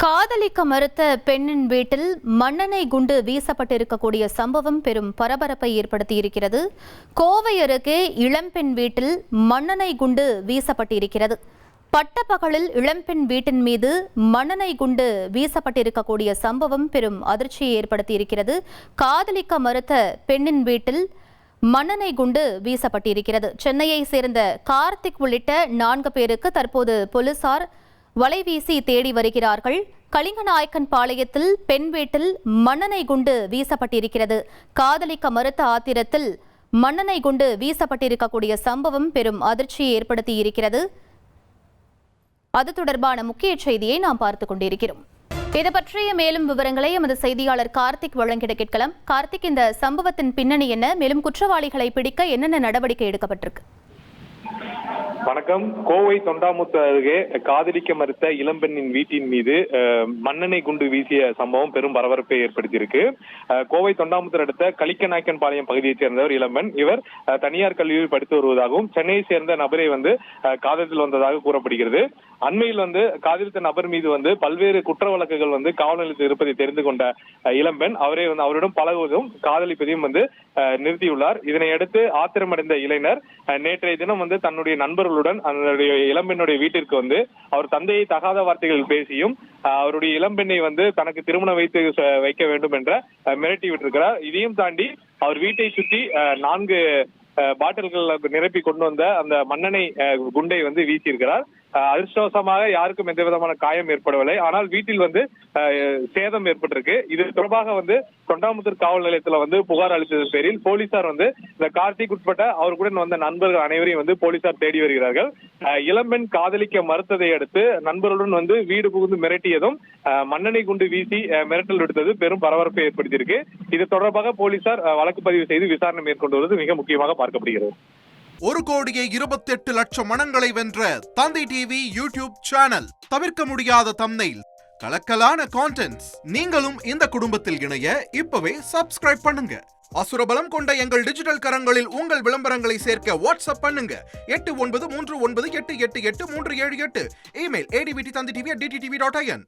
காதலிக்க மறுத்த பெண்ணின் வீட்டில் மண்ணெண்ணெய் குண்டு வீசப்பட்டிருக்கக்கூடிய சம்பவம் பெரும் பரபரப்பை ஏற்படுத்தியிருக்கிறது. கோவை அருகே இளம்பெண் வீட்டில் மண்ணெண்ணெய் குண்டு வீசப்பட்டிருக்கிறது. பட்டப்பகலில் இளம்பெண் வீட்டின் மீது மண்ணெண்ணெய் குண்டு வீசப்பட்டிருக்கக்கூடிய சம்பவம் பெரும் அதிர்ச்சியை ஏற்படுத்தியிருக்கிறது. காதலிக்க மறுத்த பெண்ணின் வீட்டில் மண்ணெண்ணெய் குண்டு வீசப்பட்டிருக்கிறது. சென்னையை சேர்ந்த கார்த்திக் உள்ளிட்ட 4 பேருக்கு தற்போது போலீசார் வலைவீசி தேடி வருகிறார்கள். கலிங்கநாயக்கன் பாளையத்தில் பெண் வீட்டில் மண்ணெண்ணெய் குண்டு வீசப்பட்டிருக்கிறது. காதலிக்க மறுத்த ஆத்திரத்தில் மண்ணெண்ணெய் குண்டு வீசப்பட்டிருக்கக்கூடிய சம்பவம் பெரும் அதிர்ச்சியை ஏற்படுத்தி இருக்கிறது. அது தொடர்பான முக்கிய செய்தியை நாம் பார்த்துக் கொண்டிருக்கிறோம். இது பற்றிய மேலும் விவரங்களை எமது செய்தியாளர் கார்த்திக் வழங்கிட கேட்கலாம். கார்த்திக், இந்த சம்பவத்தின் பின்னணி என்ன? மேலும் குற்றவாளிகளை பிடிக்க என்னென்ன நடவடிக்கை எடுக்கப்பட்டிருக்கு? வணக்கம். கோவை தொண்டாமுத்தூர் அருகே காதலிக்க மறுத்த இளம்பெண்ணின் வீட்டின் மீது மண்ணெண்ணெய் குண்டு வீசிய சம்பவம் பெரும் பரபரப்பை ஏற்படுத்தியிருக்கு. கோவை தொண்டாமுத்தூர் அடுத்த கலிங்கநாயக்கன் பாளையம் பகுதியைச் சேர்ந்தவர் இளம்பெண். இவர் தனியார் கல்லூரியில் படித்து வருவதாகவும் சென்னையை சேர்ந்த நபரை காதலில் வந்ததாக கூறப்படுகிறது. அண்மையில் காதலித்த நபர் மீது பல்வேறு குற்ற வழக்குகள் காவல் நிலையத்தில் இருப்பதை தெரிந்து கொண்ட இளம்பெண் அவரிடம் பழகுவதும் காதலிப்பதையும் நிறுத்தியுள்ளார். இதனையடுத்து ஆத்திரமடைந்த இளைஞர் நேற்றைய தினம் தன்னுடைய நண்பர்களுடன் அதனுடைய இளம்பெண்ணுடைய வீட்டிற்கு அவர் தந்தையை தகாத வார்த்தைகள் பேசியும் அவருடைய இளம்பெண்ணை தனக்கு திருமணம் வைக்க வேண்டும் என்ற மிரட்டி விட்டிருக்கிறார். இதையும் தாண்டி அவர் வீட்டை சுற்றி 4 பாட்டில்கள் நிரப்பி கொண்டு வந்த அந்த மண்ணெண்ணெய் குண்டை வீசியிருக்கிறார். அதிர்ஷ்டவசமாக யாருக்கும் எந்த விதமான காயம் ஏற்படவில்லை. ஆனால் வீட்டில் சேதம் ஏற்பட்டிருக்கு. இது தொடர்பாக தொண்டாமுத்தூர் காவல் நிலையத்தில் புகார் அளித்ததன் பேரில் போலீசார் இந்த கார்த்திக் உட்பட்ட அவருடன் வந்த நண்பர்கள் அனைவரையும் போலீசார் தேடி வருகிறார்கள். இளம்பெண் காதலிக்க மறுத்ததை அடுத்து நண்பர்களுடன் வீடு புகுந்து மிரட்டியதும் மண்ணெண்ணெய் குண்டு வீசி மிரட்டல் விடுத்தது பெரும் பரபரப்பை ஏற்படுத்தியிருக்கு. இது தொடர்பாக போலீசார் வழக்கு பதிவு செய்து விசாரணை மேற்கொண்டு வருவது மிக முக்கியமாக பார்க்கப்படுகிறது. 1,28,00,000 மனங்களை வென்ற தந்தி டிவி யூடியூப் சேனல். தவிர்க்க முடியாத தம்ப்நெயில், கலக்கலான கான்டென்ட்ஸ். நீங்களும் இந்த குடும்பத்தில் இணைய இப்பவே சப்ஸ்கிரைப் பண்ணுங்க. அசுரபலம் கொண்ட எங்கள் டிஜிட்டல் கரங்களில் உங்கள் விளம்பரங்களை சேர்க்க வாட்ஸ்அப் பண்ணுங்க. 8939888838. Email advttv@dttv.in.